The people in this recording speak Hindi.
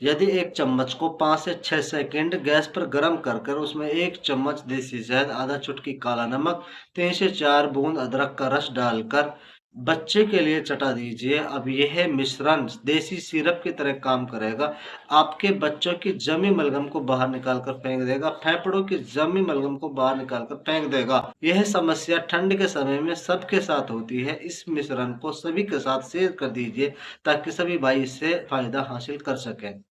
यदि एक चम्मच को 5 से 6 सेकंड गैस पर गर्म कर कर उसमें 1 चम्मच देसी शहद, आधा चुटकी काला नमक, 3 से 4 बूंद अदरक का रस डालकर बच्चे के लिए चटा दीजिए। अब यह मिश्रण देसी सिरप की तरह काम करेगा। आपके बच्चों की जमी मलगम को बाहर निकाल कर फेंक देगा, फेफड़ों की जमी मलगम को बाहर निकाल कर फेंक देगा। यह समस्या ठंड के समय में सबके साथ होती है। इस मिश्रण को सभी के साथ शेयर कर दीजिए ताकि सभी भाई इससे फायदा हासिल कर सकें।